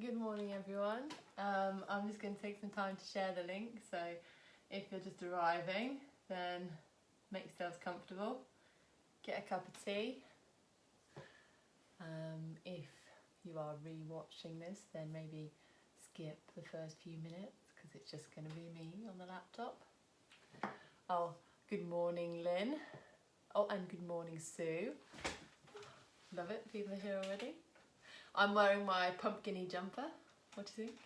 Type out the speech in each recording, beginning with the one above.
Good morning everyone. I'm just going to take some time to share the link, so if you're just arriving then make yourselves comfortable, get a cup of tea. If you are re-watching this then maybe skip the first few minutes because it's just going to be me on the laptop. Oh, good morning Lynn. Oh, and good morning Sue. Love it, people are here already. I'm wearing my pumpkin-y jumper. What do you think?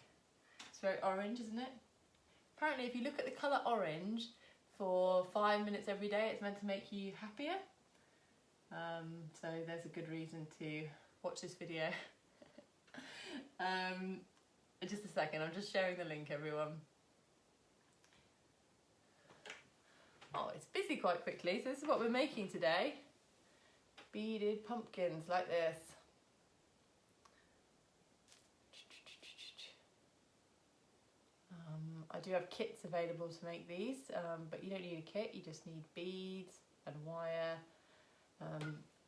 It's very orange, isn't it? Apparently if you look at the colour orange for 5 minutes every day, it's meant to make you happier. So there's a good reason to watch this video. Just a second, I'm just sharing the link, everyone. Oh, it's busy quite quickly, so this is what we're making today. Beaded pumpkins like this. I do have kits available to make these, but you don't need a kit, you just need beads and wire, and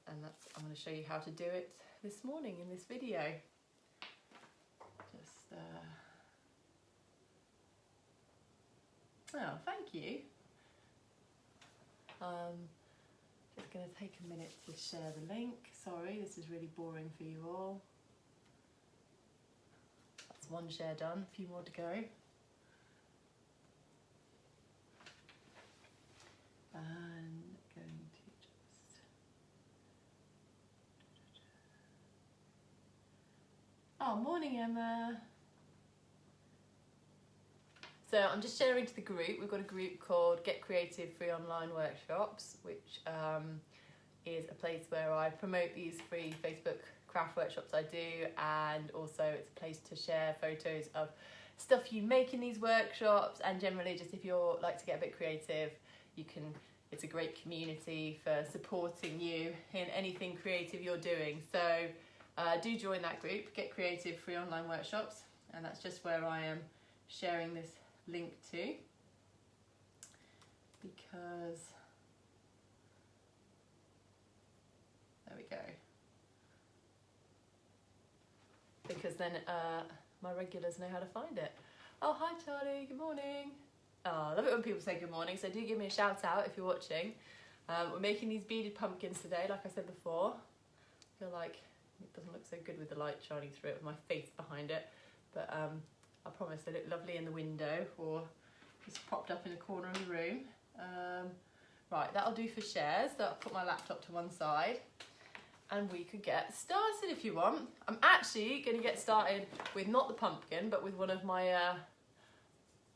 I'm going to show you how to do it this morning in this video. Oh, thank you. Just going to take a minute to share the link. Sorry, this is really boring for you all. That's one share done, a few more to go. And going to just... Oh, morning Emma. So I'm just sharing to the group. We've got a group called Get Creative Free Online Workshops, which is a place where I promote these free Facebook craft workshops I do, and also it's a place to share photos of stuff you make in these workshops, and generally just if you're like to get a bit creative, it's a great community for supporting you in anything creative you're doing. So do join that group, Get Creative Free Online Workshops, and that's just where I am sharing this link to, because there we go, because then my regulars know how to find it. Oh, hi Charlie, good morning. Oh, I love it when people say good morning, so do give me a shout out if you're watching. We're making these beaded pumpkins today, like I said before. I feel like it doesn't look so good with the light shining through it with my face behind it, but I promise they look lovely in the window or just propped up in a corner of the room. Right, that'll do for shares, so I'll put my laptop to one side and we could get started if you want. I'm actually going to get started with not the pumpkin, but with one of my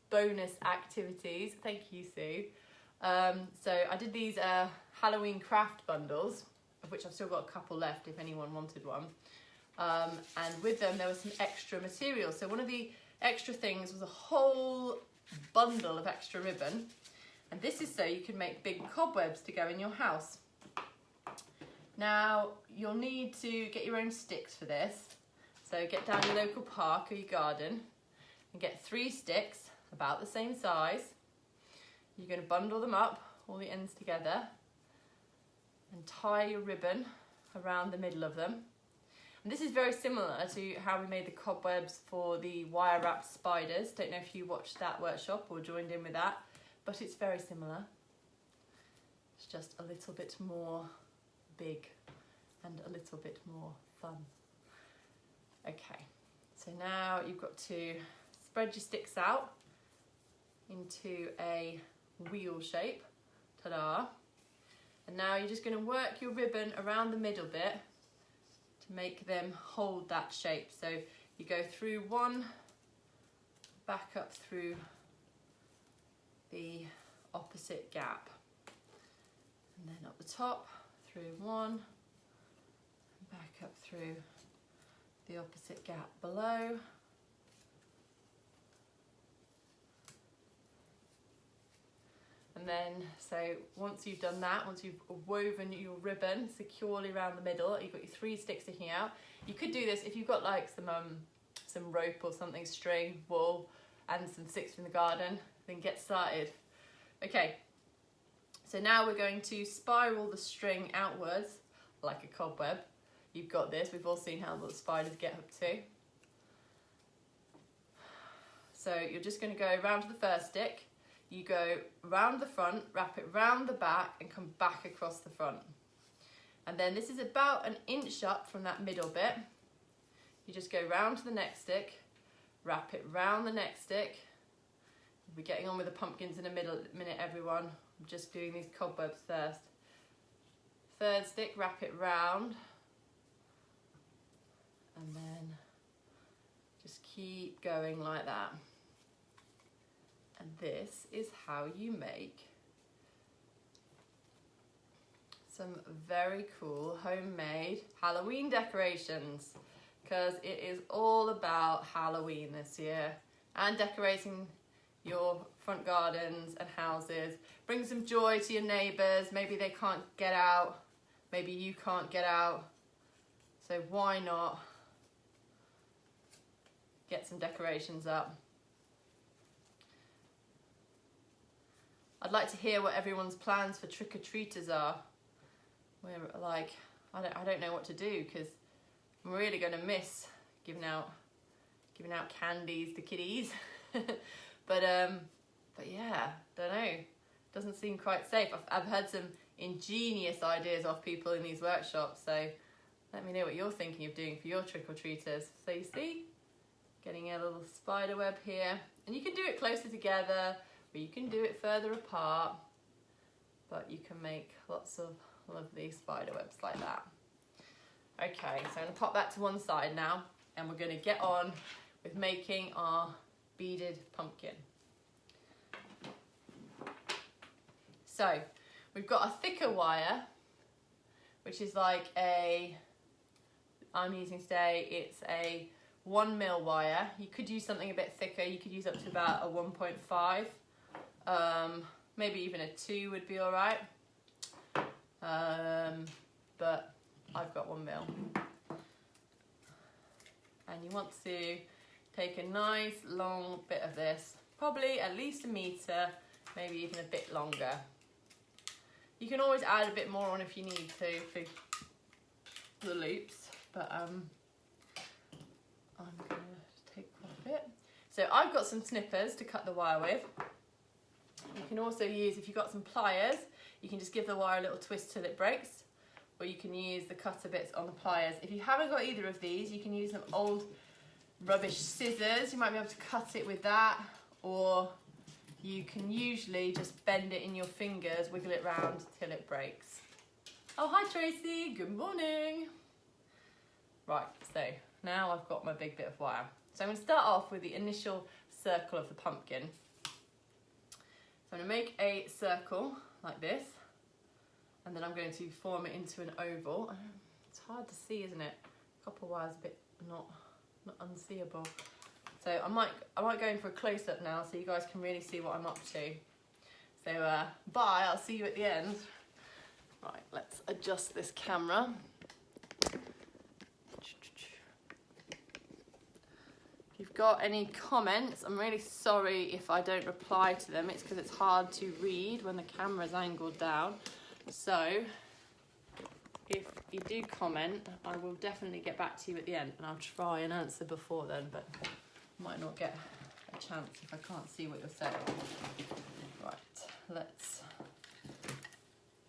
bonus activities. Thank you, Sue. So I did these Halloween craft bundles, of which I've still got a couple left if anyone wanted one. And with them there was some extra material. So one of the extra things was a whole bundle of extra ribbon, and this is so you can make big cobwebs to go in your house. Now you'll need to get your own sticks for this, so get down your local park or your garden and get 3 sticks about the same size. You're going to bundle them up, all the ends together, and tie your ribbon around the middle of them. And this is very similar to how we made the cobwebs for the wire wrapped spiders. Don't know if you watched that workshop or joined in with that, but it's very similar. It's just a little bit more big and a little bit more fun. Okay, so now you've got to spread your sticks out into a wheel shape. Ta-da! And now you're just going to work your ribbon around the middle bit to make them hold that shape. So you go through one, back up through the opposite gap, and then up the top through one, and back up through the opposite gap below. And then, so once you've done that, once you've woven your ribbon securely around the middle, you've got your 3 sticks sticking out. You could do this if you've got like some rope or something, string, wool, and some sticks from the garden, then get started. Okay, so now we're going to spiral the string outwards like a cobweb. You've got this, we've all seen how the spiders get up to. So you're just going to go round to the first stick, you go round the front, wrap it round the back and come back across the front. And then this is about an inch up from that middle bit. You just go round to the next stick, wrap it round the next stick. We'll be getting on with the pumpkins in a minute, everyone. I'm just doing these cobwebs first. Third stick, wrap it round. And then just keep going like that. And this is how you make some very cool homemade Halloween decorations, because it is all about Halloween this year and decorating your front gardens and houses. Bring some joy to your neighbours. Maybe they can't get out, maybe you can't get out, so why not get some decorations up. I'd like to hear what everyone's plans for trick-or-treaters are. We're like, I don't know what to do, because I'm really going to miss giving out candies to kiddies. but yeah, don't know. Doesn't seem quite safe. I've heard some ingenious ideas off people in these workshops, so let me know what you're thinking of doing for your trick-or-treaters. So you see, getting a little spider web here, and you can do it closer together, or you can do it further apart, but you can make lots of lovely spider webs like that. Okay, so I'm going to pop that to one side now, and we're going to get on with making our beaded pumpkin. So we've got a thicker wire, which is like I'm using today, it's a 1 mil wire. You could use something a bit thicker. You could use up to about a 1.5. Maybe even a 2 would be all right. But I've got 1 mil. And you want to take a nice long bit of this, probably at least 1 meter, maybe even a bit longer. You can always add a bit more on if you need to for the loops, but I'm going to take quite a bit. So I've got some snippers to cut the wire with. You can also use, if you've got some pliers, you can just give the wire a little twist till it breaks, or you can use the cutter bits on the pliers. If you haven't got either of these, you can use some old rubbish scissors. You might be able to cut it with that, or you can usually just bend it in your fingers, wiggle it round till it breaks. Oh, hi Tracy, good morning. Right, so now I've got my big bit of wire. So I'm going to start off with the initial circle of the pumpkin. So I'm going to make a circle like this, and then I'm going to form it into an oval. It's hard to see, isn't it? Copper wire's a bit not unseeable. So I might go in for a close-up now so you guys can really see what I'm up to. So bye, I'll see you at the end. Right, let's adjust this camera. If you've got any comments, I'm really sorry if I don't reply to them. It's because it's hard to read when the camera's angled down. So if you do comment, I will definitely get back to you at the end, and I'll try and answer before then, but might not get a chance if I can't see what you're saying. Right, let's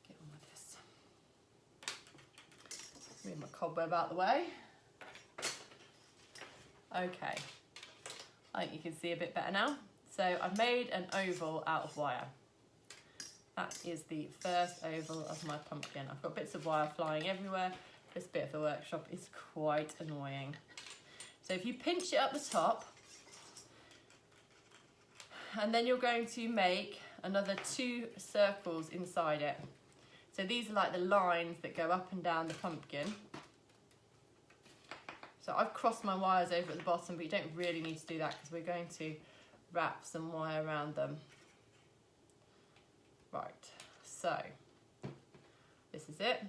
get on with this. Move my cobweb out of the way. Okay, I think you can see a bit better now. So I've made an oval out of wire. That is the first oval of my pumpkin. I've got bits of wire flying everywhere. This bit of the workshop is quite annoying. So if you pinch it up the top, and then you're going to make another 2 circles inside it. So these are like the lines that go up and down the pumpkin. So I've crossed my wires over at the bottom, but you don't really need to do that because we're going to wrap some wire around them. Right, so this is it.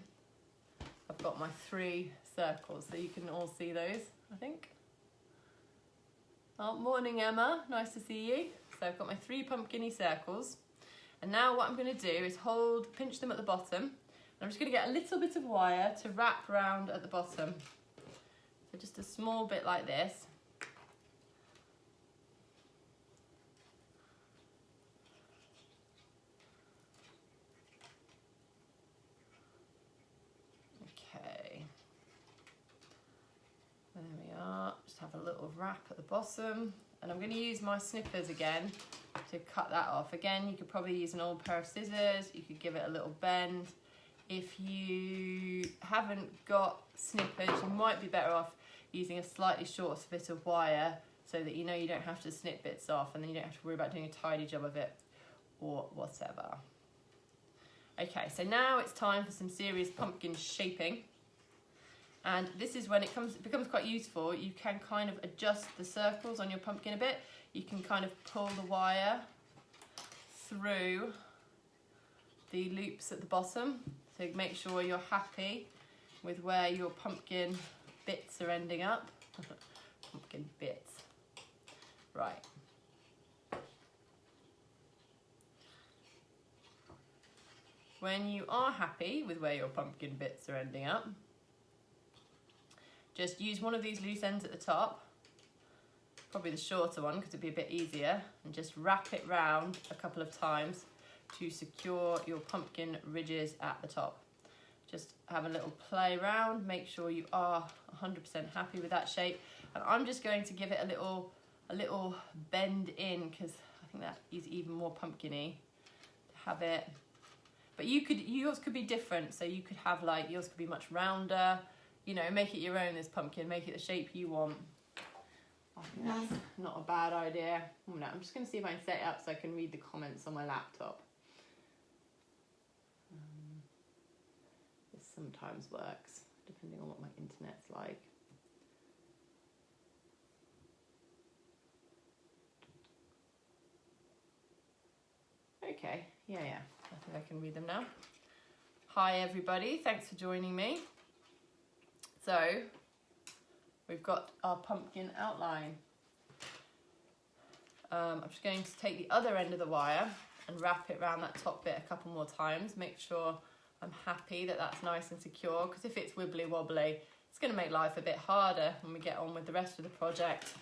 I've got my 3 circles, so you can all see those, I think. Oh, morning Emma, nice to see you. So I've got my 3 pumpkin-y circles. And now what I'm going to do is pinch them at the bottom. And I'm just going to get a little bit of wire to wrap round at the bottom. So just a small bit like this. wrap at the bottom, and I'm going to use my snippers again to cut that off. Again, you could probably use an old pair of scissors, you could give it a little bend. If you haven't got snippers, you might be better off using a slightly shorter bit of wire so that you know you don't have to snip bits off, and then you don't have to worry about doing a tidy job of it or whatever. Okay, so now it's time for some serious pumpkin shaping. And this is when it becomes quite useful. You can kind of adjust the circles on your pumpkin a bit. You can kind of pull the wire through the loops at the bottom. So make sure you're happy with where your pumpkin bits are ending up. Pumpkin bits. Right. When you are happy with where your pumpkin bits are ending up, just use one of these loose ends at the top, probably the shorter one because it'd be a bit easier, and just wrap it round a couple of times to secure your pumpkin ridges at the top. Just have a little play around, make sure you are 100% happy with that shape. And I'm just going to give it a little bend in because I think that is even more pumpkin-y to have it. But yours could be different, so you could have like, yours could be much rounder. You know, make it your own, this pumpkin, make it the shape you want. I think that's not a bad idea. I'm just going to see if I can set it up so I can read the comments on my laptop. This sometimes works, depending on what my internet's like. Okay, yeah, I think I can read them now. Hi everybody, thanks for joining me. So, we've got our pumpkin outline. I'm just going to take the other end of the wire and wrap it around that top bit a couple more times. Make sure I'm happy that that's nice and secure, because if it's wibbly wobbly, it's going to make life a bit harder when we get on with the rest of the project.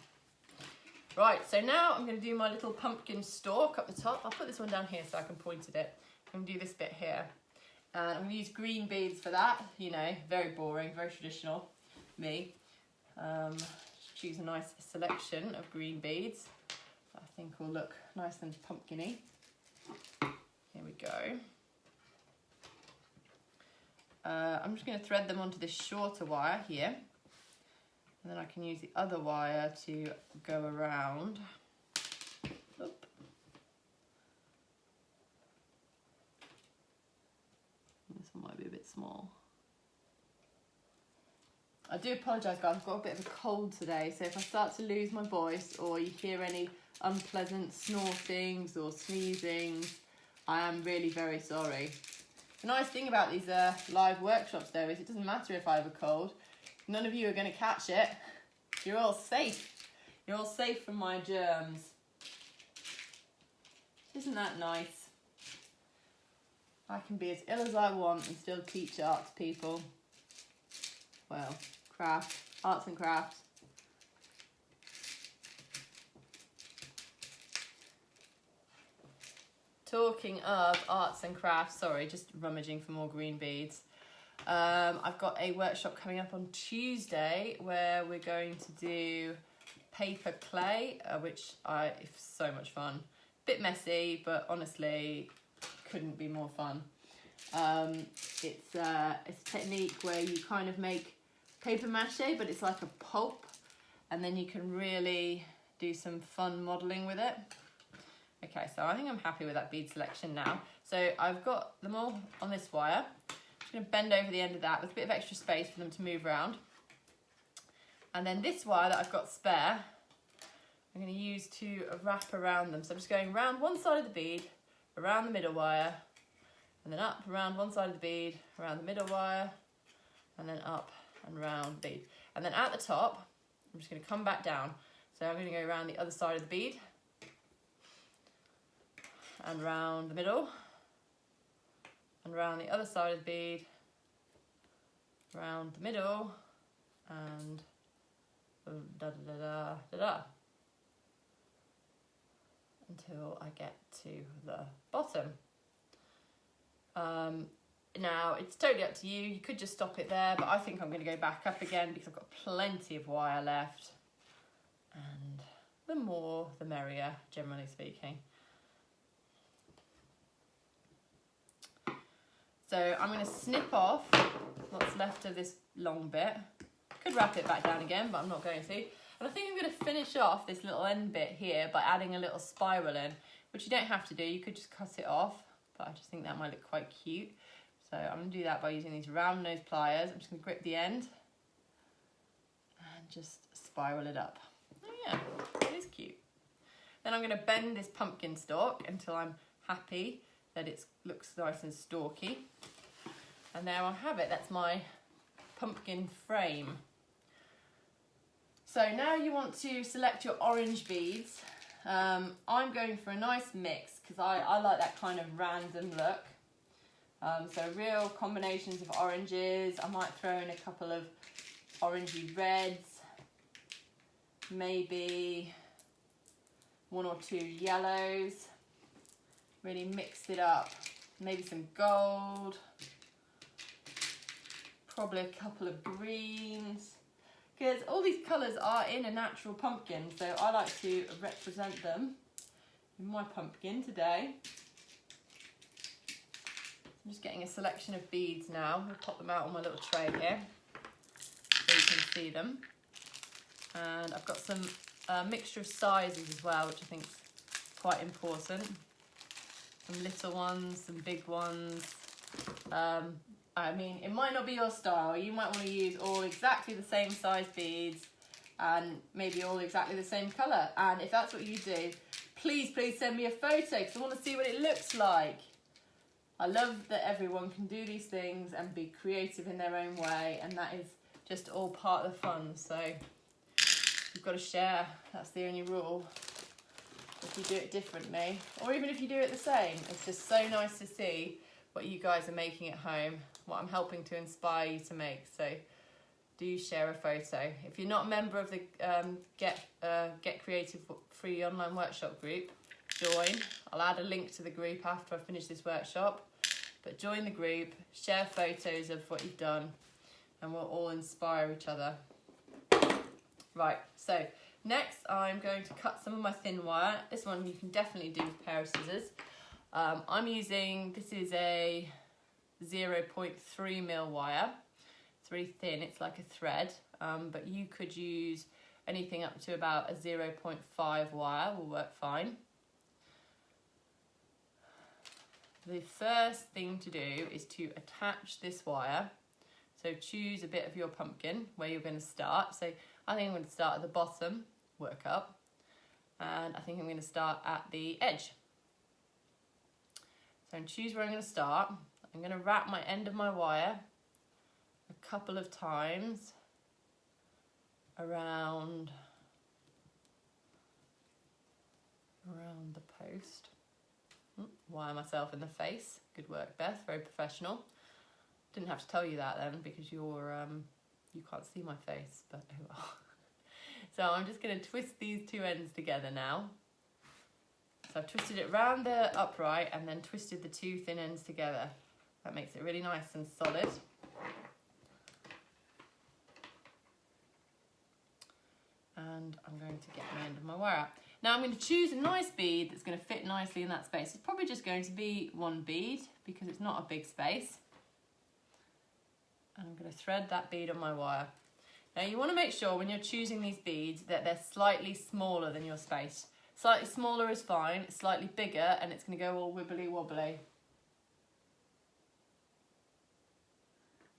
Right, so now I'm going to do my little pumpkin stalk up the top. I'll put this one down here so I can point at it. I'm going to do this bit here. And I'm going to use green beads for that, you know, very boring, very traditional, me. Choose a nice selection of green beads that I think will look nice and pumpkin-y. Here we go. I'm just going to thread them onto this shorter wire here. And then I can use the other wire to go around. Oop. This one might be a bit small. I do apologise guys, I've got a bit of a cold today, so if I start to lose my voice or you hear any unpleasant snortings or sneezing, I am really very sorry. The nice thing about these live workshops though is it doesn't matter if I have a cold. None of you are going to catch it. You're all safe. You're all safe from my germs. Isn't that nice? I can be as ill as I want and still teach art to people. Well, arts and crafts. Talking of arts and crafts, sorry, just rummaging for more green beads. I've got a workshop coming up on Tuesday where we're going to do paper clay, which is so much fun. Bit messy, but honestly, couldn't be more fun. It's a technique where you kind of make paper mache, but it's like a pulp, and then you can really do some fun modelling with it. Okay, so I think I'm happy with that bead selection now. So I've got them all on this wire. I'm going to bend over the end of that with a bit of extra space for them to move around. And then this wire that I've got spare, I'm going to use to wrap around them. So I'm just going around one side of the bead, around the middle wire, and then up around one side of the bead, around the middle wire, and then up and round the bead. And then at the top, I'm just going to come back down. So I'm going to go around the other side of the bead, and round the middle, and round the other side of the bead, round the middle, and da da da da da da, until I get to the bottom. Now it's totally up to you. You could just stop it there, but I think I'm going to go back up again because I've got plenty of wire left, And the more, the merrier, generally speaking. So I'm going to snip off what's left of this long bit. Could wrap it back down again, but I'm not going to. And I think I'm going to finish off this little end bit here by adding a little spiral in, which you don't have to do. You could just cut it off, but I just think that might look quite cute. So I'm going to do that by using these round nose pliers. I'm just going to grip the end and just spiral it up. Oh yeah, it is cute. Then I'm going to bend this pumpkin stalk until I'm happy that it looks nice and stalky. And there I have it. That's my pumpkin frame. So now you want to select your orange beads. I'm going for a nice mix because I like that kind of random look. So real combinations of oranges. I might throw in a couple of orangey reds, maybe 1 or 2 yellows. Really mix it up. Maybe some gold, probably a couple of greens, because all these colours are in a natural pumpkin, so I like to represent them in my pumpkin today. I'm just getting a selection of beads now. I'll pop them out on my little tray here so you can see them. And I've got some mixture of sizes as well, which I think is quite important. Some little ones, some big ones. I mean, it might not be your style. You might want to use all exactly the same size beads and maybe all exactly the same colour. And if that's what you do, please send me a photo because I want to see what it looks like. I love that everyone can do these things and be creative in their own way, and that is just all part of the fun. So you've got to share. That's the only rule. If you do it differently, or even if you do it the same, it's just so nice to see what you guys are making at home, what I'm helping to inspire you to make. So do share a photo. If you're not a member of the Get Creative free online workshop group, join. I'll add a link to the group after I finish this workshop, but join the group, share photos of what you've done, and we'll all inspire each other. Right, so next I'm going to cut some of my thin wire. This one you can definitely do with a pair of scissors. I'm using, this is a 0.3mm wire. It's very thin, it's like a thread, but you could use anything up to about a 0.5 wire, will work fine. The first thing to do is to attach this wire. So choose a bit of your pumpkin where you're going to start. So I think I'm going to start at the bottom, work up, and I think I'm going to start at the edge. So choose where I'm going to start. I'm going to wrap my end of my wire a couple of times around the post. Wire myself in the face. Good work, Beth. Very professional. Didn't have to tell you that then because you're you can't see my face, but oh well. So I'm just going to twist these two ends together now. So I've twisted it round the upright and then twisted the two thin ends together. That makes it really nice and solid. And I'm going to get my end of my wire out. Now I'm going to choose a nice bead that's going to fit nicely in that space. It's probably just going to be one bead because it's not a big space. And I'm going to thread that bead on my wire. Now you want to make sure when you're choosing these beads that they're slightly smaller than your space. Slightly smaller is fine, slightly bigger and it's going to go all wibbly wobbly.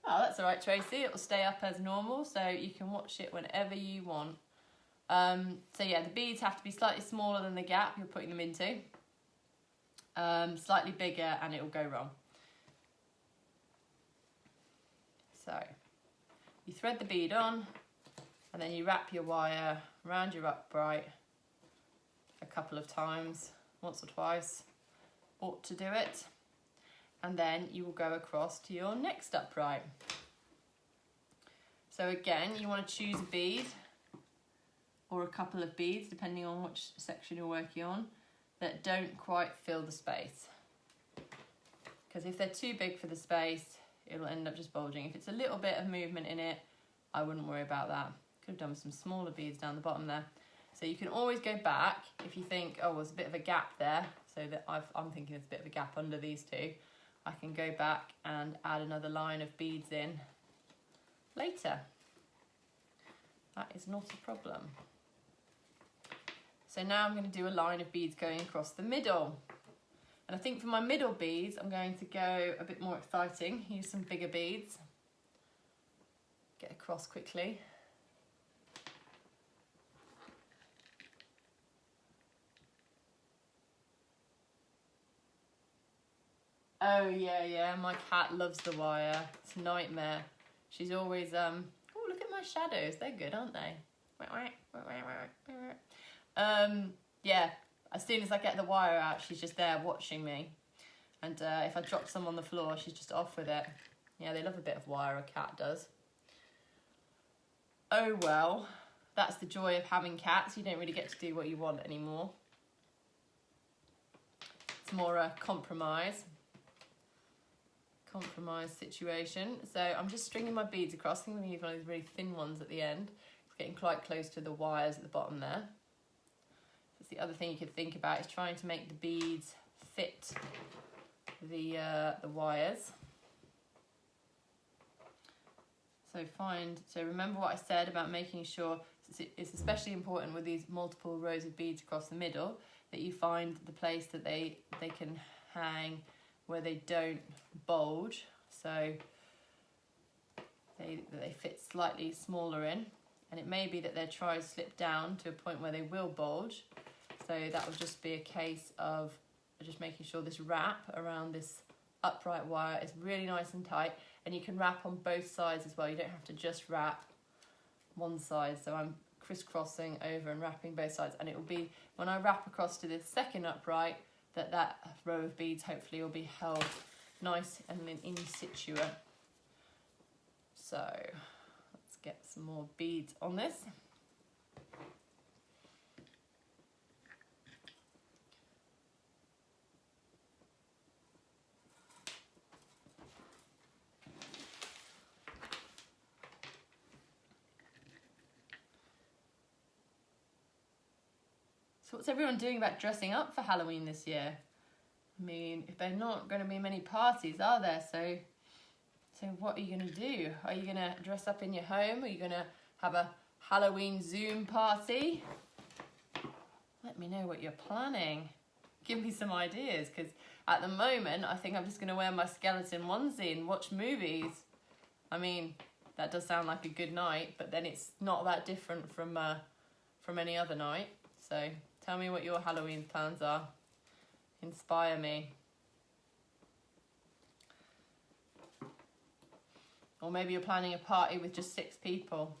Oh, that's all right, Tracy. It will stay up as normal, so you can watch it whenever you want. So yeah, the beads have to be slightly smaller than the gap you're putting them into. Slightly bigger and it will go wrong. So you thread the bead on and then you wrap your wire around your upright a couple of times, once or twice, ought to do it. And then you will go across to your next upright. So again, you want to choose a bead or a couple of beads, depending on which section you're working on, that don't quite fill the space. Because if they're too big for the space, it'll end up just bulging. If it's a little bit of movement in it, I wouldn't worry about that. Could have done some smaller beads down the bottom there. So you can always go back if you think, oh, there's a bit of a gap there. So that I'm thinking there's a bit of a gap under these two. I can go back and add another line of beads in later. That is not a problem. So now I'm going to do a line of beads going across the middle. And I think for my middle beads, I'm going to go a bit more exciting. Use some bigger beads. Get across quickly. Oh yeah, my cat loves the wire. It's a nightmare. She's always, oh, look at my shadows. They're good, aren't they? Yeah, as soon as I get the wire out, she's just there watching me. And if I drop some on the floor, she's just off with it. Yeah, they love a bit of wire, a cat does. Oh well, that's the joy of having cats. You don't really get to do what you want anymore. It's more a compromise situation. So I'm just stringing my beads across. I think I'm going to use one of these really thin ones at the end. It's getting quite close to the wires at the bottom there. That's the other thing you could think about, is trying to make the beads fit the wires. So remember what I said about making sure, it's especially important with these multiple rows of beads across the middle, that you find the place that they can hang where they don't bulge, so they fit slightly smaller in. And it may be that their tries slip down to a point where they will bulge, so that will just be a case of just making sure this wrap around this upright wire is really nice and tight. And you can wrap on both sides as well. You don't have to just wrap one side. So I'm crisscrossing over and wrapping both sides. And it will be, when I wrap across to this second upright, that row of beads hopefully will be held nice and in situ. So let's get some more beads on this. So what's everyone doing about dressing up for Halloween this year? I mean, if there are not going to be many parties, are there? So what are you going to do? Are you going to dress up in your home? Are you going to have a Halloween Zoom party? Let me know what you're planning. Give me some ideas, because at the moment, I think I'm just going to wear my skeleton onesie and watch movies. I mean, that does sound like a good night, but then it's not that different from any other night. So tell me what your Halloween plans are. Inspire me. Or maybe you're planning a party with just 6 people.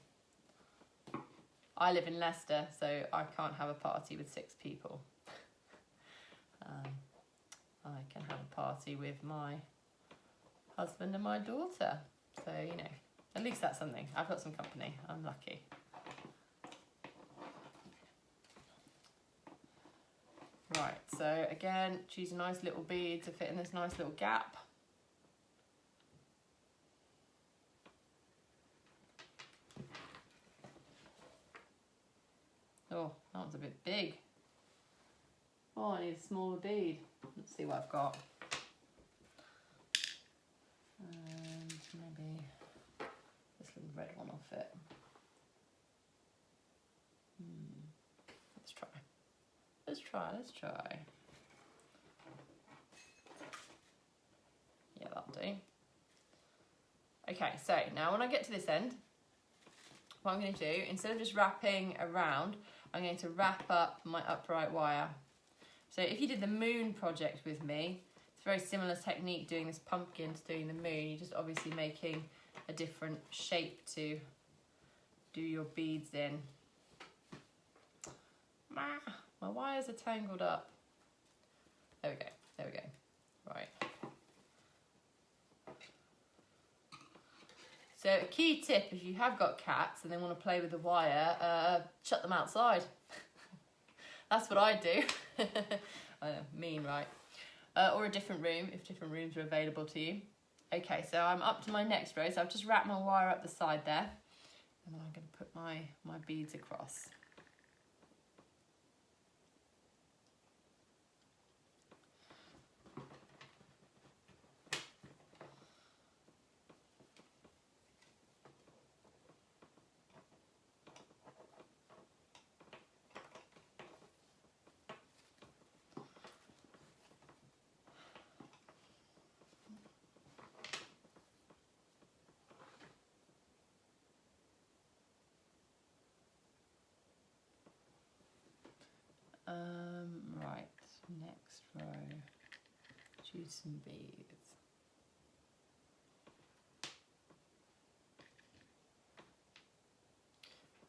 I live in Leicester, so I can't have a party with 6 people. I can have a party with my husband and my daughter. So, you know, at least that's something. I've got some company. I'm lucky. Right, so again, choose a nice little bead to fit in this nice little gap. Oh, that one's a bit big. Oh, I need a smaller bead. Let's see what I've got. And maybe this little red one will fit. Let's try. Yeah, that'll do. Okay, so now when I get to this end, what I'm going to do, instead of just wrapping around, I'm going to wrap up my upright wire. So if you did the moon project with me, it's a very similar technique doing this pumpkin to doing the moon. You're just obviously making a different shape to do your beads in. My wires are tangled up. There we go. Right. So a key tip, if you have got cats and they want to play with the wire, shut them outside. That's what I do. I know, mean, right? Or a different room, if different rooms are available to you. Okay, so I'm up to my next row. So I've just wrapped my wire up the side there. And then I'm going to put my beads across. Right, next row, choose some beads.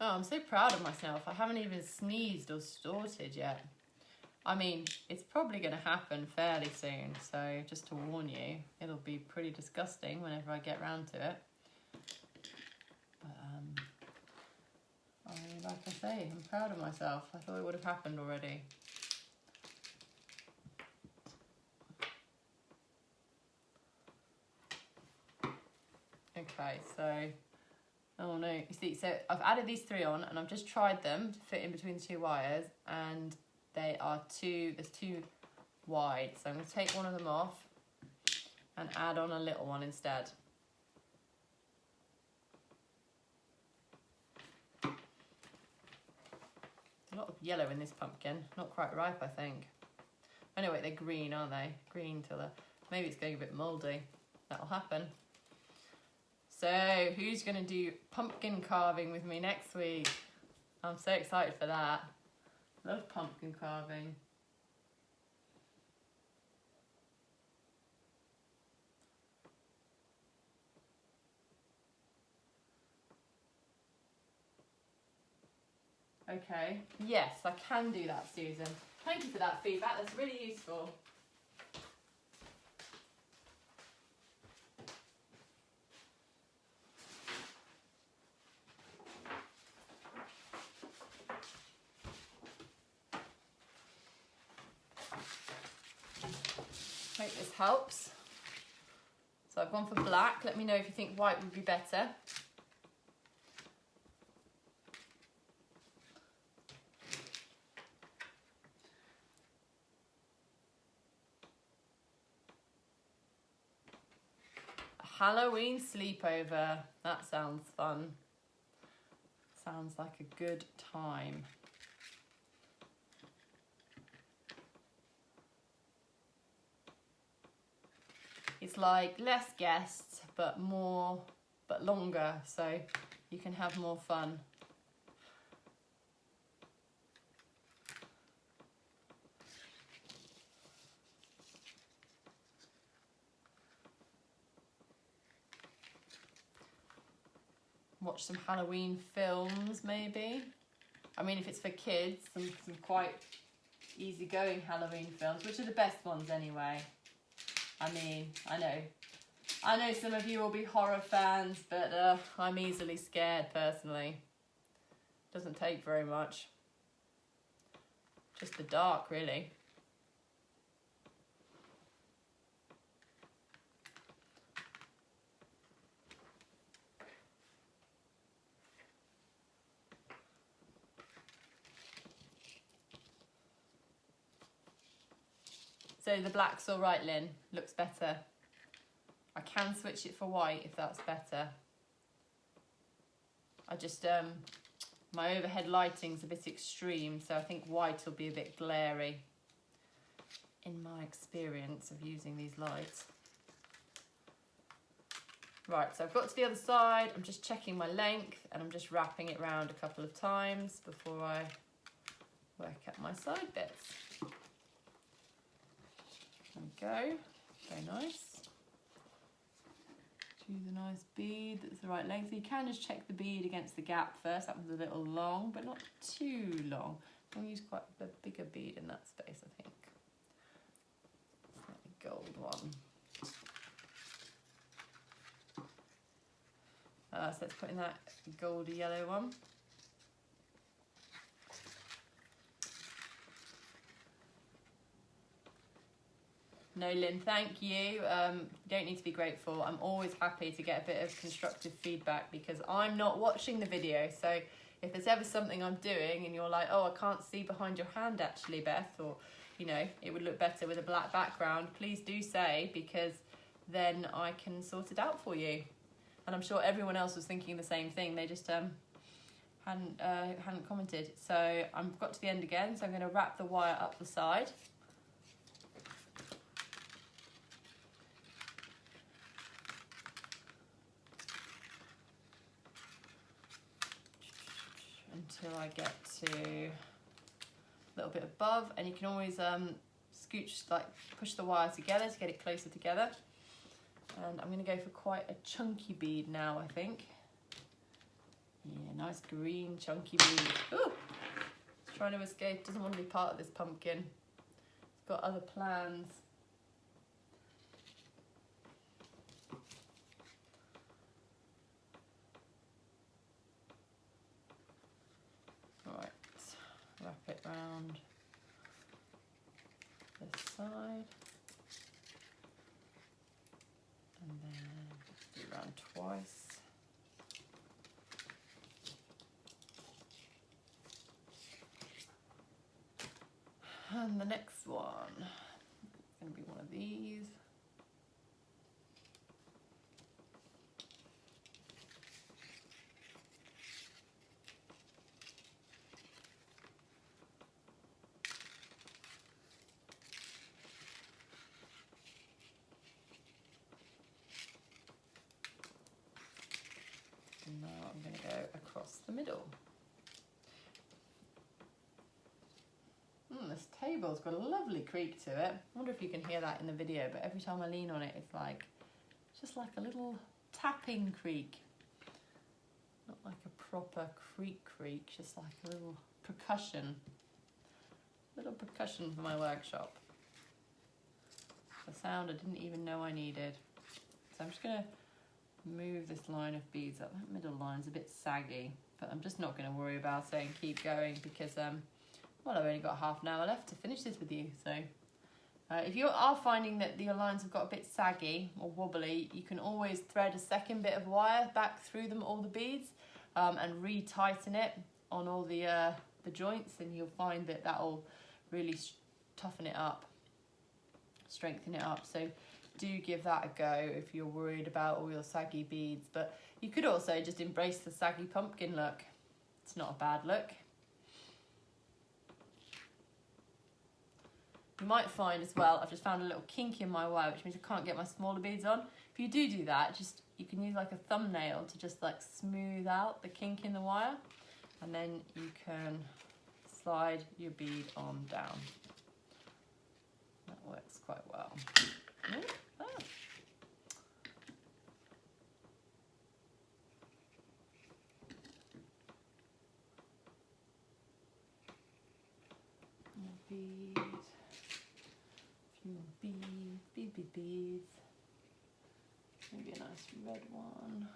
Oh, I'm so proud of myself. I haven't even sneezed or snorted yet. I mean, it's probably going to happen fairly soon, so just to warn you, it'll be pretty disgusting whenever I get round to it. But, like I say, I'm proud of myself. I thought it would have happened already. Okay, so, oh no, you see, so I've added these 3 on and I've just tried them to fit in between the 2 wires, and there's too wide. So I'm going to take one of them off and add on a little one instead. A lot of yellow in this pumpkin, not quite ripe, I think. Anyway, they're green, aren't they? Green till maybe it's going a bit mouldy. That'll happen. So, who's going to do pumpkin carving with me next week? I'm so excited for that. Love pumpkin carving. Okay, yes, I can do that, Susan. Thank you for that feedback, that's really useful. Hope this helps. So I've gone for black. Let me know if you think white would be better. A Halloween sleepover. That sounds fun. Sounds like a good time. It's like less guests, but longer, so you can have more fun. Watch some Halloween films, maybe. I mean, if it's for kids, some quite easygoing Halloween films, which are the best ones anyway. I mean, I know some of you will be horror fans, but I'm easily scared personally. Doesn't take very much. Just the dark, really. So the black's all right, Lynn. Looks better. I can switch it for white if that's better. I just, my overhead lighting's a bit extreme, so I think white will be a bit glary in my experience of using these lights. Right, so I've got to the other side. I'm just checking my length and I'm just wrapping it round a couple of times before I work out my side bits. There we go, very nice. Choose a nice bead that's the right length. So you can just check the bead against the gap first. That was a little long, but not too long. I'll use quite a bigger bead in that space, I think. Slightly gold one. So let's put in that goldy yellow one. No, Lynn, thank you. You don't need to be grateful. I'm always happy to get a bit of constructive feedback because I'm not watching the video. So if there's ever something I'm doing and you're like, oh, I can't see behind your hand actually, Beth, or, you know, it would look better with a black background, please do say, because then I can sort it out for you. And I'm sure everyone else was thinking the same thing. They just hadn't commented. So I've got to the end again. So I'm going to wrap the wire up the side. Until I get to little bit above, and you can always scooch, like push the wire together to get it closer together. And I'm going to go for quite a chunky bead now, I think. Yeah, nice green chunky bead. Ooh, it's trying to escape, doesn't want to be part of this pumpkin. It's got other plans. Right, wrap it round this side. And then do it round twice. And the next one is going to be one of these. And now I'm going to go across the middle. This table's got a lovely creak to it. I wonder if you can hear that in the video, but every time I lean on it, it's just like a little tapping creak. Not like a proper creak, just like a little percussion. Little percussion for my workshop. The sound I didn't even know I needed. So I'm just gonna move this line of beads up. That middle line's a bit saggy, but I'm just not gonna worry about saying keep going because well, I've only got half an hour left to finish this with you. So if you are finding that your lines have got a bit saggy or wobbly, you can always thread a second bit of wire back through them, all the beads, and re-tighten it on all the joints, and you'll find that that'll really toughen it up, strengthen it up. So do give that a go if you're worried about all your saggy beads. But you could also just embrace the saggy pumpkin look. It's not a bad look. You might find as well, I've just found a little kink in my wire, which means I can't get my smaller beads on. If you do that, you can use like a thumbnail to just like smooth out the kink in the wire, and then you can slide your bead on down. That works quite well. Ooh, ah. Bead. Beads. Maybe a nice red one.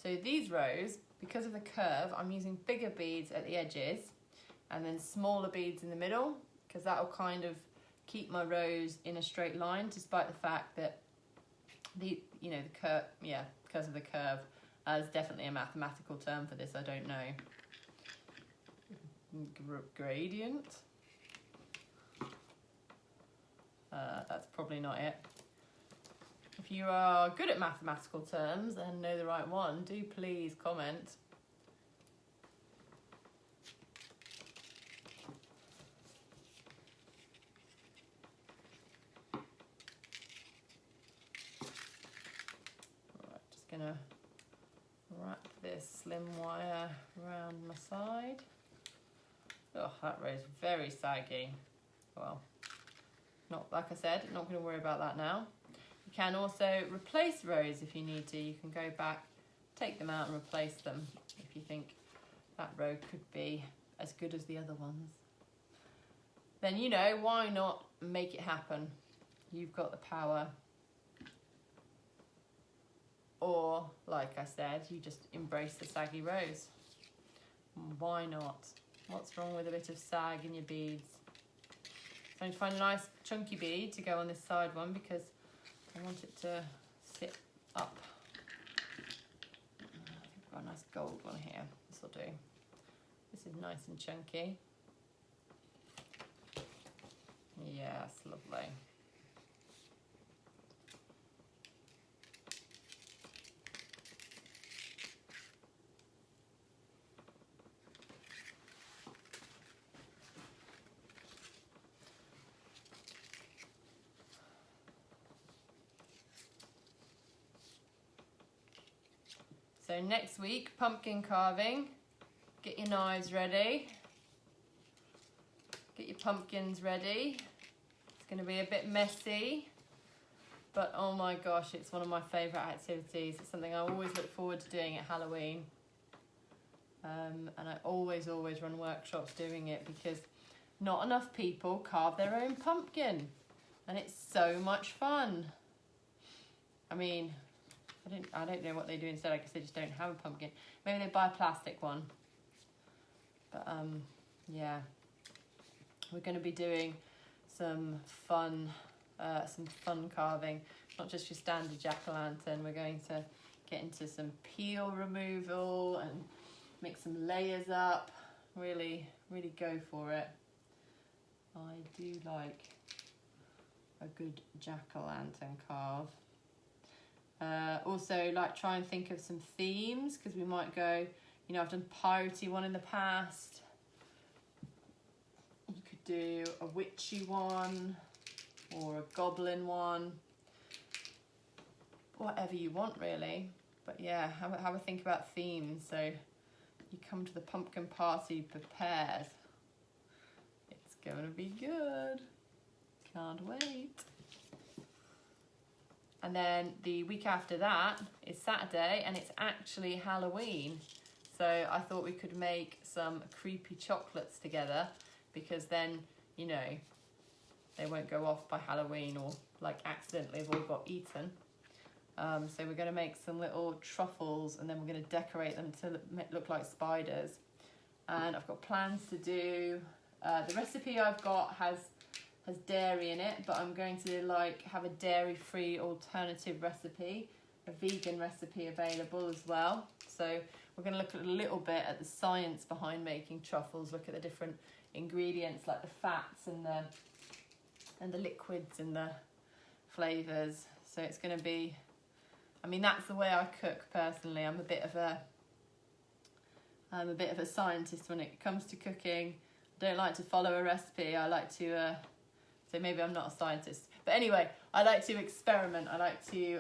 So these rows, because of the curve, I'm using bigger beads at the edges and then smaller beads in the middle, because that'll kind of keep my rows in a straight line, despite the fact that the curve, yeah, because of the curve. There's definitely a mathematical term for this, I don't know. Gradient. That's probably not it. If you are good at mathematical terms and know the right one, do please comment. Alright, just gonna wrap this slim wire around my side. Oh, that row's very saggy. Well, not like I said, not gonna worry about that now. You can also replace rows if you need to. You can go back, take them out and replace them if you think that row could be as good as the other ones. Then, you know, why not make it happen? You've got the power. Or, like I said, you just embrace the saggy rows. Why not? What's wrong with a bit of sag in your beads? So I'm going to find a nice chunky bead to go on this side one because I want it to sit up. I think I've got a nice gold one here. This will do. This is nice and chunky. Yes, lovely. So next week, pumpkin carving. Get your knives ready. Get your pumpkins ready. It's going to be a bit messy, but oh my gosh, it's one of my favourite activities. It's something I always look forward to doing at Halloween. And I always run workshops doing it because not enough people carve their own pumpkin, and it's so much fun. I mean, I don't know what they do instead. I guess they just don't have a pumpkin. Maybe they buy a plastic one. But yeah, we're going to be doing some fun carving. Not just your standard jack-o'-lantern. We're going to get into some peel removal and make some layers up. Really go for it. I do like a good jack-o'-lantern carve. Also, like, try and think of some themes, because we might go, you know, I've done piratey one in the past. You could do a witchy one or a goblin one. Whatever you want, really. But yeah, have a think about themes, so you come to the pumpkin party prepared. It's going to be good. Can't wait. And then the week after that is Saturday, and it's actually Halloween. So I thought we could make some creepy chocolates together, because then, you know, they won't go off by Halloween or like accidentally have all got eaten. So we're going to make some little truffles, and then we're going to decorate them to look like spiders. And I've got plans to do, the recipe I've got has dairy in it, but I'm going to like have a dairy-free alternative recipe, a vegan recipe available as well. So we're going to look a little bit at the science behind making truffles, look at the different ingredients like the fats and the liquids and the flavours. So it's going to be, I mean, that's the way I cook personally. I'm a bit of a scientist when it comes to cooking. I don't like to follow a recipe. I like to so maybe I'm not a scientist. But anyway, I like to experiment. I like to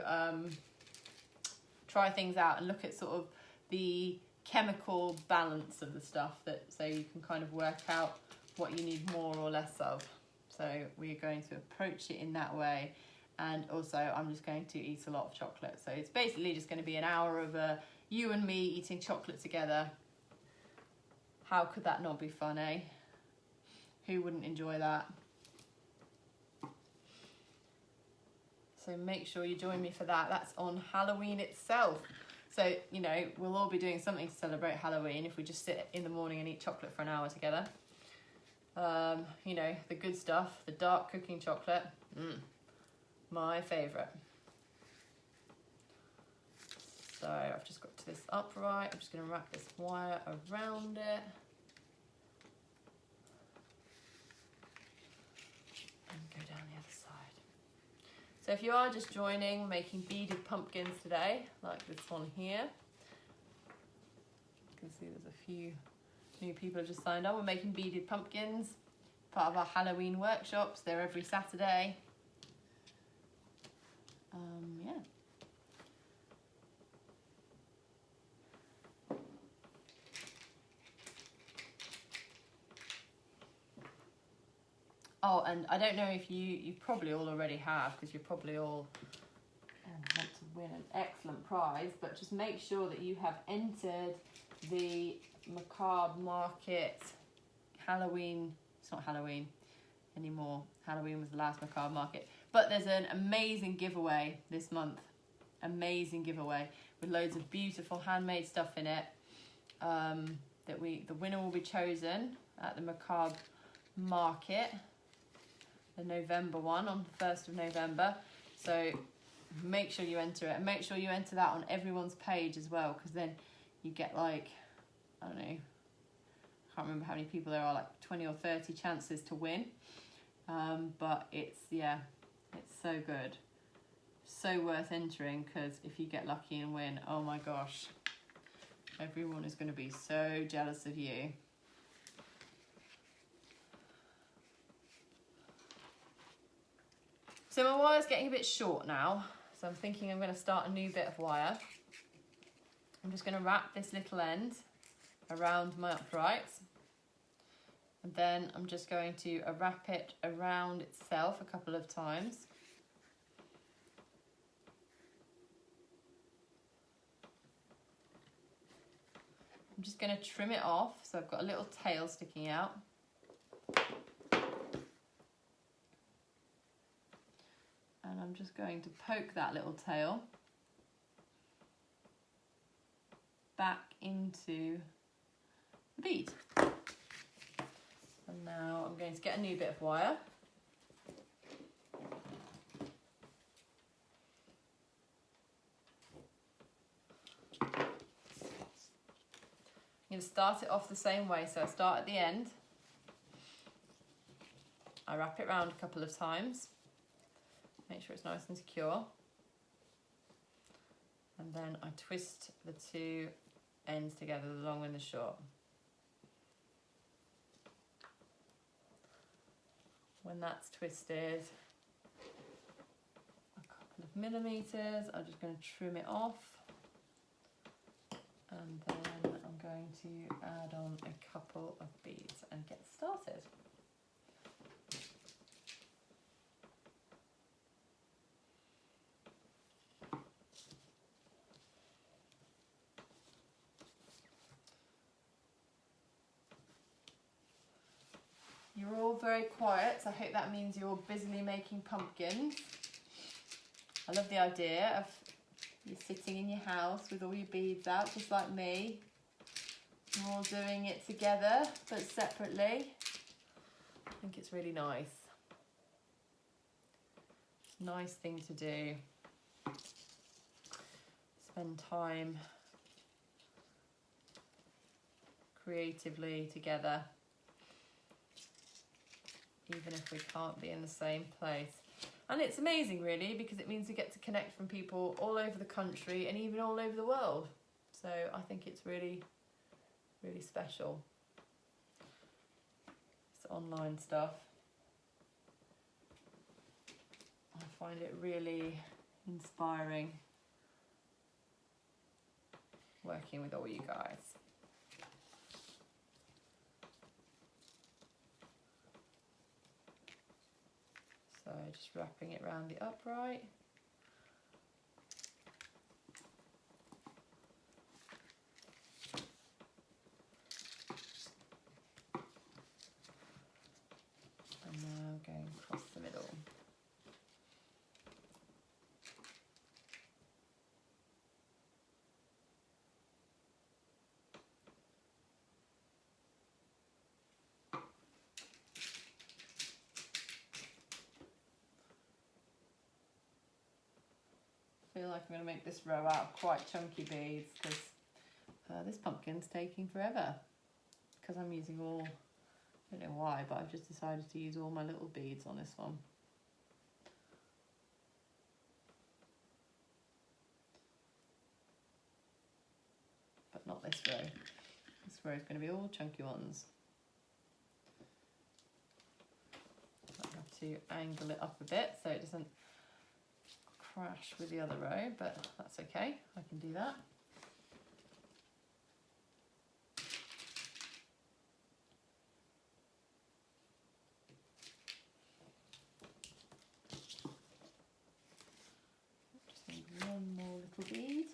try things out and look at sort of the chemical balance of the stuff, so you can kind of work out what you need more or less of. So we're going to approach it in that way. And also I'm just going to eat a lot of chocolate. So it's basically just going to be an hour of you and me eating chocolate together. How could that not be fun, eh? Who wouldn't enjoy that? So make sure you join me for that. That's on Halloween itself. So, you know, we'll all be doing something to celebrate Halloween if we just sit in the morning and eat chocolate for an hour together. You know, the good stuff, the dark cooking chocolate, my favourite. So I've just got this upright. I'm just going to wrap this wire around it. And go down the other side. So if you are just joining, we're making beaded pumpkins today, like this one here. You can see there's a few new people have just signed on. We're making beaded pumpkins, part of our Halloween workshops. They're every Saturday. Yeah. Oh, and I don't know if you probably all already have, because you probably all want to win an excellent prize, but just make sure that you have entered the Macabre Market Halloween. It's not Halloween anymore. Halloween was the last Macabre Market. But there's an amazing giveaway this month. Amazing giveaway with loads of beautiful handmade stuff in it. The winner will be chosen at the Macabre Market, the November one, on the 1st of November. So make sure you enter it, and make sure you enter that on everyone's page as well, because then you get, like, I don't know, I can't remember how many people there are, like 20 or 30 chances to win. But it's, yeah, it's so good. So worth entering, because if you get lucky and win, oh my gosh, everyone is going to be so jealous of you. So my wire's getting a bit short now, so I'm thinking I'm going to start a new bit of wire. I'm just going to wrap this little end around my uprights, and then I'm just going to wrap it around itself a couple of times. I'm just going to trim it off, so I've got a little tail sticking out. And I'm just going to poke that little tail back into the bead. And now I'm going to get a new bit of wire. I'm going to start it off the same way, so I start at the end, I wrap it around a couple of times, make sure it's nice and secure, and then I twist the two ends together, the long and the short. When that's twisted a couple of millimeters, I'm just going to trim it off, and then I'm going to add on a couple of beads and get started. You're all very quiet, so I hope that means you're busily making pumpkins. I love the idea of you sitting in your house with all your beads out, just like me. You're all doing it together, but separately. I think it's really nice. Nice thing to do. Spend time creatively together, even if we can't be in the same place. And it's amazing, really, because it means we get to connect from people all over the country and even all over the world. So I think it's really, really special. This online stuff, I find it really inspiring working with all you guys. So just wrapping it around the upright. And now going across the middle. I feel like I'm going to make this row out of quite chunky beads, because this pumpkin's taking forever, because I'm using all, I don't know why, but I've just decided to use all my little beads on this one. But not this row. This row is going to be all chunky ones. I have to angle it up a bit so it doesn't crash with the other row, but that's okay, I can do that. Just need one more little bead.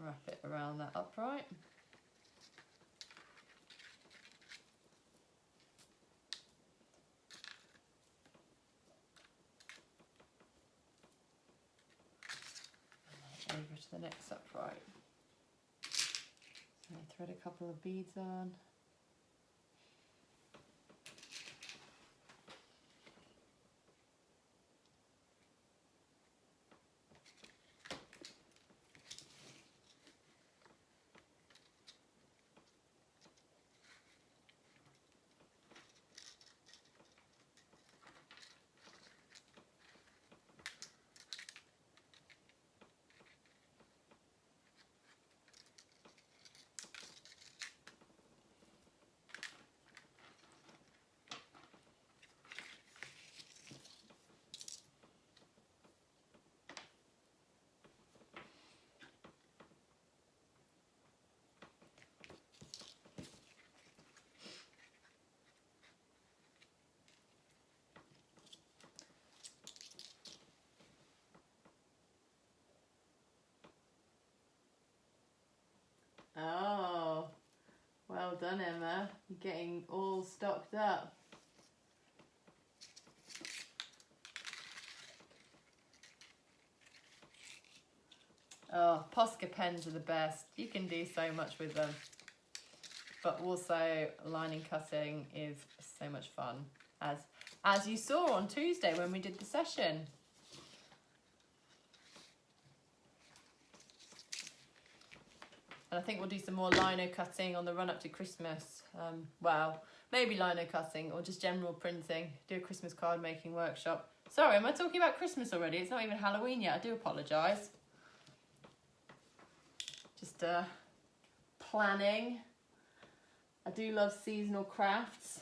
Wrap it around that upright. And then over to the next upright. So I thread a couple of beads on. done, Emma. You're getting all stocked up. Oh, Posca pens are the best. You can do so much with them. But also lining cutting is so much fun, as you saw on Tuesday when we did the session. And I think we'll do some more lino cutting on the run up to Christmas. Well, maybe lino cutting or just general printing. Do a Christmas card making workshop. Sorry, am I talking about Christmas already? It's not even Halloween yet. I do apologise. Just planning. I do love seasonal crafts.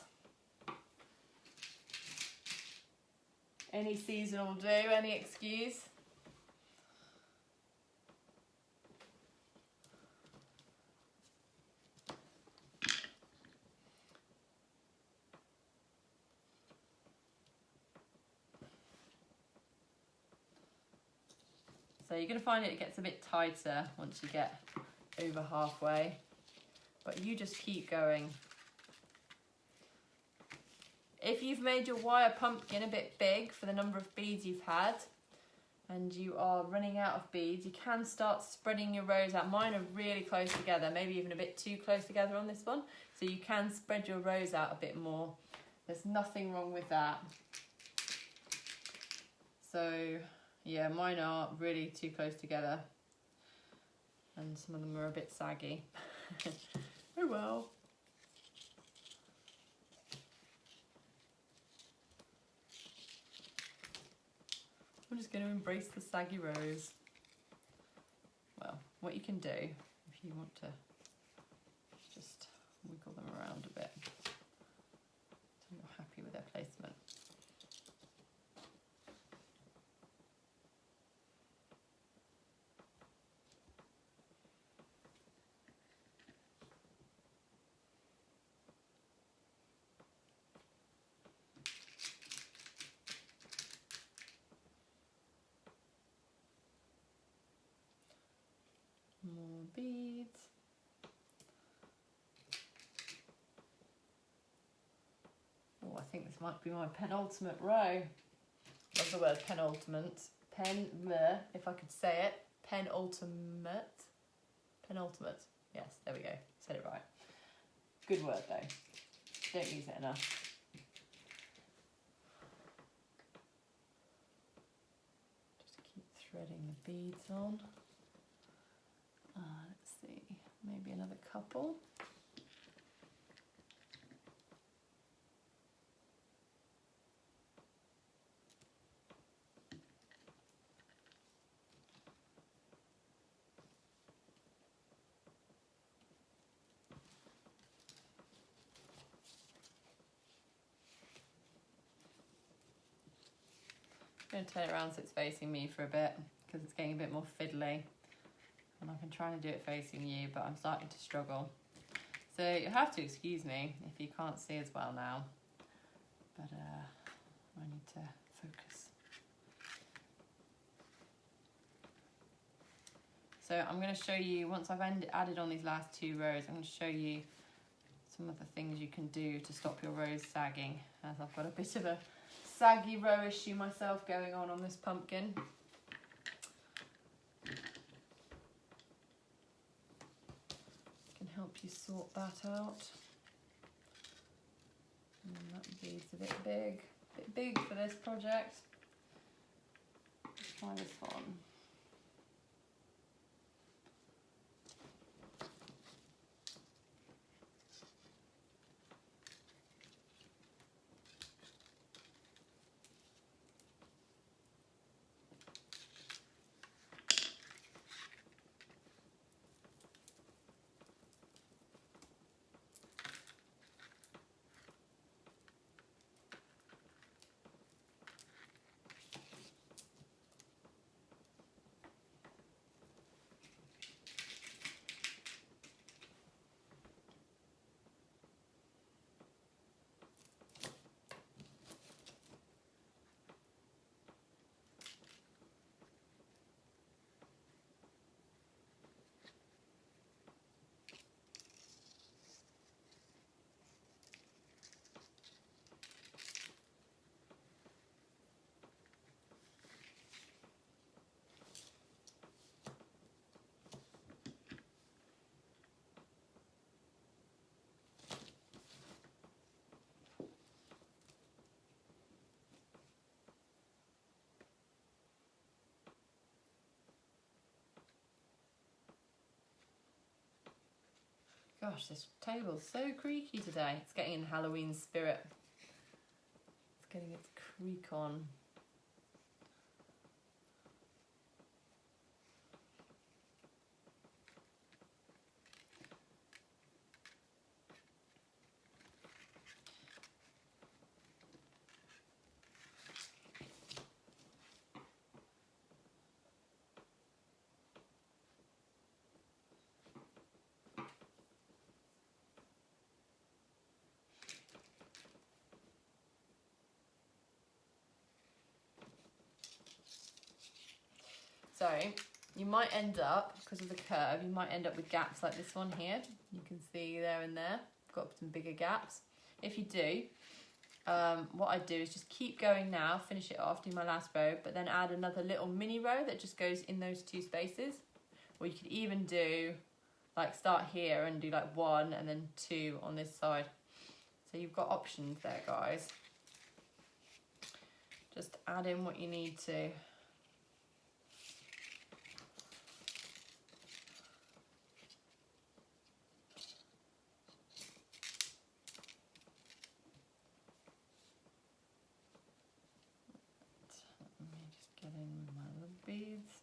Any season will do, any excuse. So you're going to find it gets a bit tighter once you get over halfway, but you just keep going. If you've made your wire pumpkin a bit big for the number of beads you've had and you are running out of beads, you can start spreading your rows out. Mine are really close together, maybe even a bit too close together on this one, so you can spread your rows out a bit more. There's nothing wrong with that. So yeah, mine are really too close together and some of them are a bit saggy. Oh well. I'm just going to embrace the saggy rows. Well, what you can do if you want to just wiggle them around a bit so you're happy with their placement. More beads. Oh, I think this might be my penultimate row. Love the word penultimate. If I could say it. Penultimate. Penultimate. Yes, there we go. Said it right. Good word though. Don't use it enough. Just keep threading the beads on. Let's see, maybe another couple. I'm going to turn it around so it's facing me for a bit because it's getting a bit more fiddly. And I've been trying to do it facing you, but I'm starting to struggle. So you have to excuse me if you can't see as well now. But I need to focus. So I'm going to show you, once I've added on these last two rows, I'm going to show you some of the things you can do to stop your rows sagging, as I've got a bit of a saggy row issue myself going on this pumpkin. Help you sort that out. And that bead's a bit big for this project. Let's try this one. Gosh, this table's so creaky today. It's getting in Halloween spirit. It's getting its creak on. So you might end up, because of the curve, you might end up with gaps like this one here. You can see there and there. I've got some bigger gaps. If you do, what I do is just keep going now, finish it off, do my last row, but then add another little mini row that just goes in those two spaces. Or you could even do, like start here and do like 1 and then 2 on this side. So you've got options there, guys. Just add in what you need to. Get in my little beads.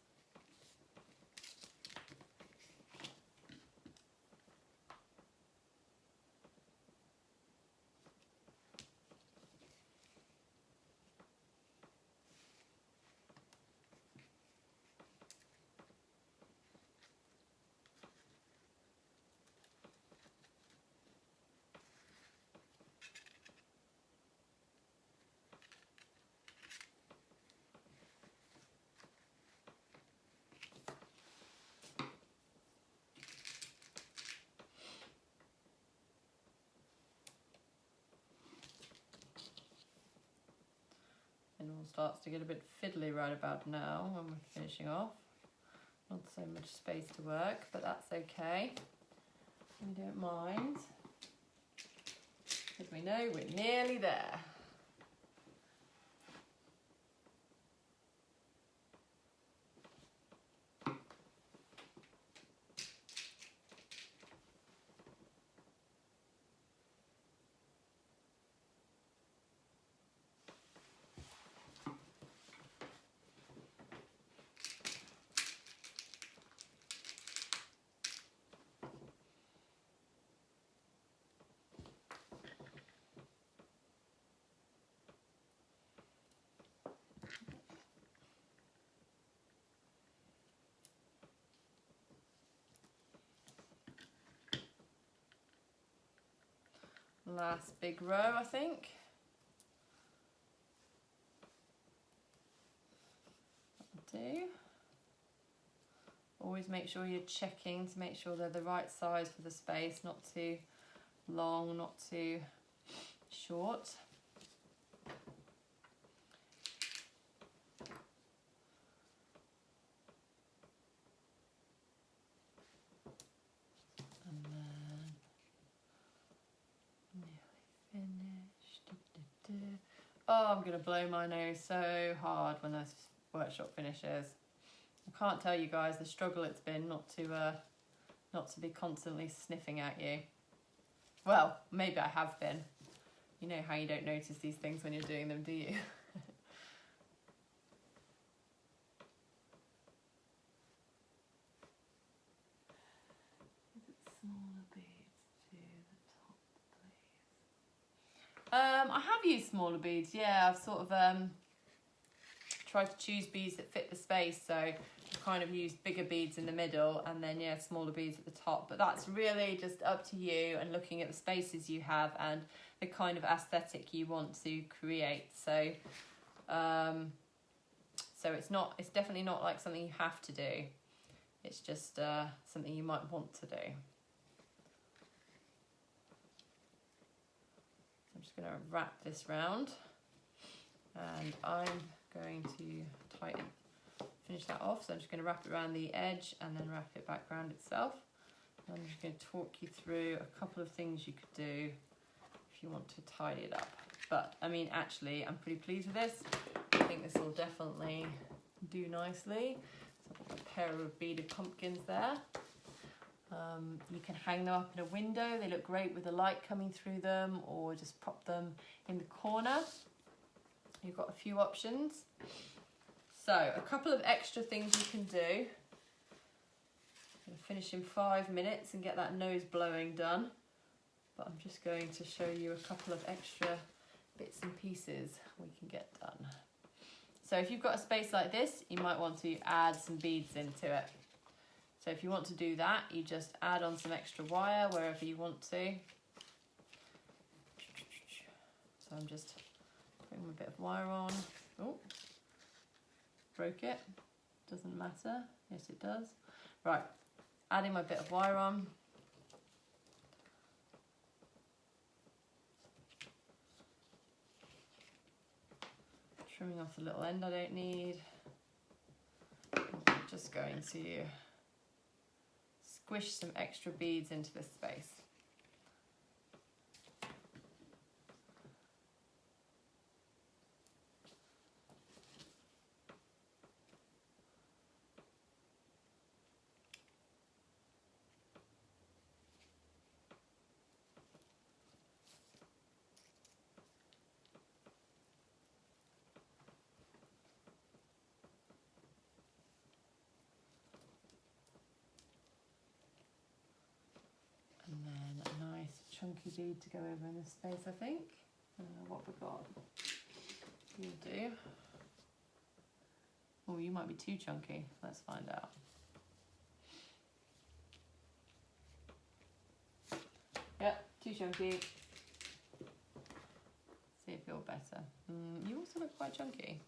And all starts to get a bit fiddly right about now when we're finishing off. Not so much space to work, but that's okay. We don't mind, because we know we're nearly there. Last big row, I think. That'll do. Always make sure you're checking to make sure they're the right size for the space, not too long, not too short. Oh, I'm gonna blow my nose so hard when this workshop finishes. I can't tell you guys the struggle it's been not to be constantly sniffing at you. Well, maybe I have been. You know how you don't notice these things when you're doing them, do you? I have used smaller beads, yeah. I've sort of tried to choose beads that fit the space, so I've kind of used bigger beads in the middle and then, yeah, smaller beads at the top. But that's really just up to you and looking at the spaces you have and the kind of aesthetic you want to create. So, it's definitely not like something you have to do. It's just something you might want to do. I'm just going to wrap this round and I'm going to finish that off. So I'm just going to wrap it around the edge and then wrap it back around itself. And I'm just going to talk you through a couple of things you could do if you want to tidy it up. But I mean, actually, I'm pretty pleased with this. I think this will definitely do nicely. So I've got a pair of beaded pumpkins there. You can hang them up in a window. They look great with the light coming through them, or just pop them in the corner. You've got a few options. So a couple of extra things you can do. I'm going to finish in 5 minutes and get that nose blowing done. But I'm just going to show you a couple of extra bits and pieces we can get done. So if you've got a space like this, you might want to add some beads into it. So if you want to do that, you just add on some extra wire wherever you want to. So I'm just putting a bit of wire on. Oh, broke it. Doesn't matter. Yes, it does. Right, adding my bit of wire on. Trimming off the little end I don't need. I'm just going to squish some extra beads into this space. Chunky bead to go over in this space, I think. What we got? You'll do. Oh, you might be too chunky. Let's find out. Yep, too chunky. See if you're better. You also look quite chunky.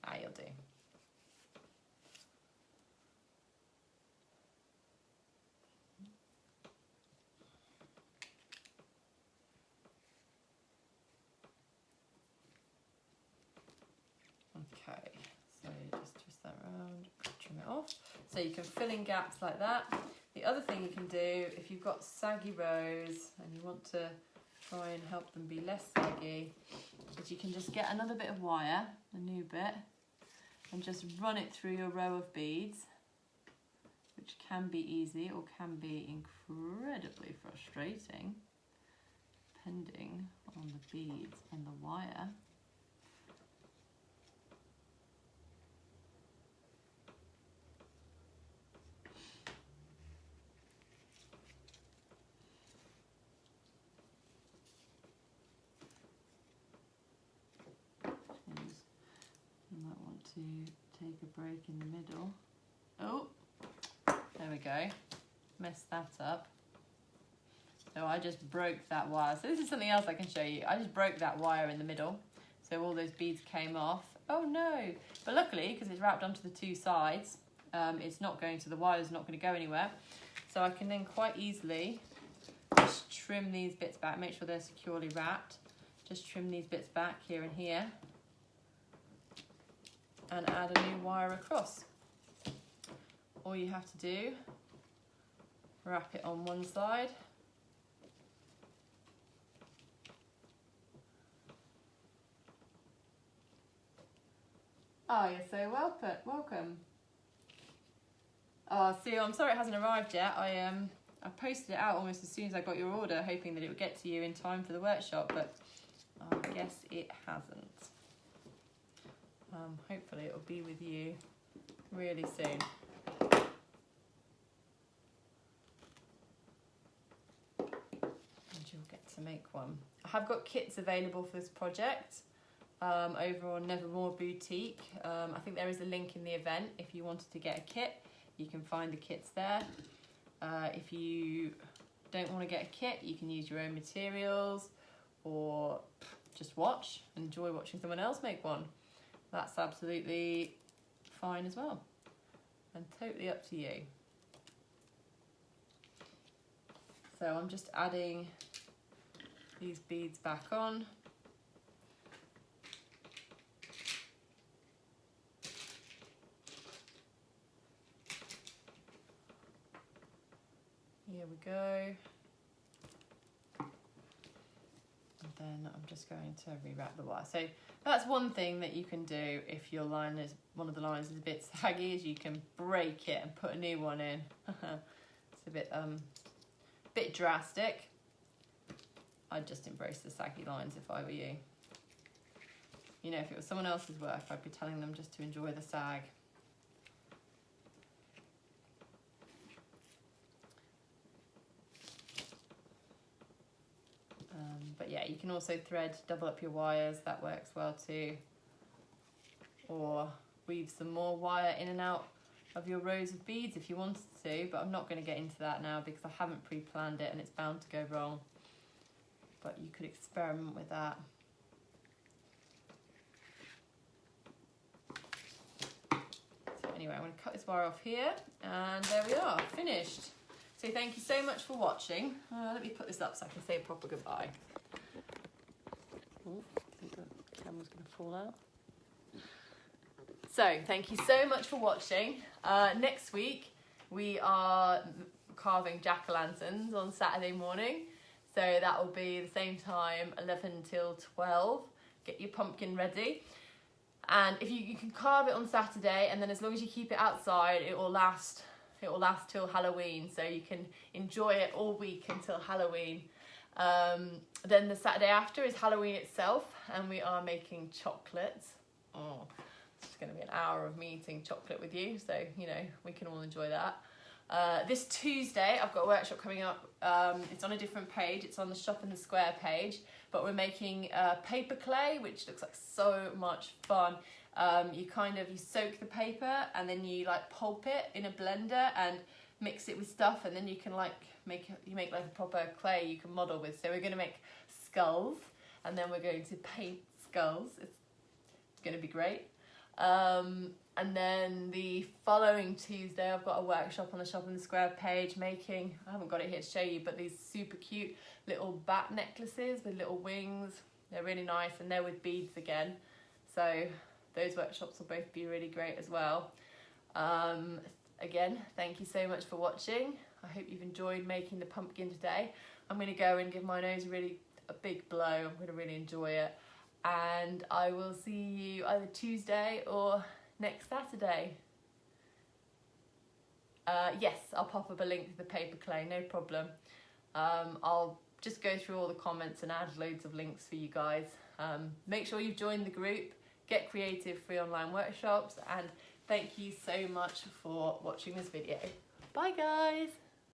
Ah, you'll do. Okay, so just twist that around, trim it off. So you can fill in gaps like that. The other thing you can do, if you've got saggy rows and you want to try and help them be less saggy, is you can just get another bit of wire, a new bit, and just run it through your row of beads, which can be easy or can be incredibly frustrating, depending on the beads and the wire. To take a break in the middle. Oh, there we go. Messed that up. So I just broke that wire. So this is something else I can show you. I just broke that wire in the middle. So all those beads came off. Oh no. But luckily, because it's wrapped onto the two sides, it's not going to, the wire's not going to go anywhere. So I can then quite easily just trim these bits back, make sure they're securely wrapped. Just trim these bits back here and here, and add a new wire across. All you have to do, wrap it on one side, oh, you're so welcome. Oh, Sue, I'm sorry it hasn't arrived yet. I posted it out almost as soon as I got your order, hoping that it would get to you in time for the workshop, but I guess it hasn't. Hopefully it will be with you really soon. And you'll get to make one. I have got kits available for this project over on Nevermore Boutique. I think there is a link in the event. If you wanted to get a kit, you can find the kits there. If you don't want to get a kit, you can use your own materials or just watch, enjoy watching someone else make one. That's absolutely fine as well, and totally up to you. So I'm just adding these beads back on. Here we go. And then I'm just going to rewrap the wire. So that's one thing that you can do if your line is, one of the lines is a bit saggy, is you can break it and put a new one in. It's a bit drastic. I'd just embrace the saggy lines if I were you. You know, if it was someone else's work, I'd be telling them just to enjoy the sag. But yeah, you can also thread, double up your wires, that works well too. Or weave some more wire in and out of your rows of beads if you wanted to, but I'm not going to get into that now because I haven't pre-planned it and it's bound to go wrong. But you could experiment with that. So anyway, I'm going to cut this wire off here, and there we are, finished. So thank you so much for watching. Let me put this up so I can say a proper goodbye. Oh, I think the camera's going to fall out. So thank you so much for watching. Next week we are carving jack-o'-lanterns on Saturday morning. So that will be the same time, 11 till 12. Get your pumpkin ready. And if you can carve it on Saturday, and then as long as you keep it outside, it will last till Halloween. So you can enjoy it all week until Halloween. Then the Saturday after is Halloween itself, and we are making chocolates. Oh, it's going to be an hour of me eating chocolate with you, so you know we can all enjoy that. This Tuesday I've got a workshop coming up. It's on a different page, it's on the Shop in the Square page, but we're making paper clay, which looks like so much fun. You soak the paper and then you like pulp it in a blender and mix it with stuff, and then you can like make like a proper clay you can model with. So we're going to make skulls, and then we're going to paint skulls. It's going to be great. And then the following Tuesday I've got a workshop on the Shop in the Square page making, I haven't got it here to show you, but these super cute little bat necklaces with little wings. They're really nice, and they're with beads again. So those workshops will both be really great as well. Again, thank you so much for watching. I hope you've enjoyed making the pumpkin today. I'm going to go and give my nose a big blow. I'm going to really enjoy it. And I will see you either Tuesday or next Saturday. Yes, I'll pop up a link to the paper clay, no problem. I'll just go through all the comments and add loads of links for you guys. Make sure you've joined the group, Get Creative free online workshops, and thank you so much for watching this video. Bye guys!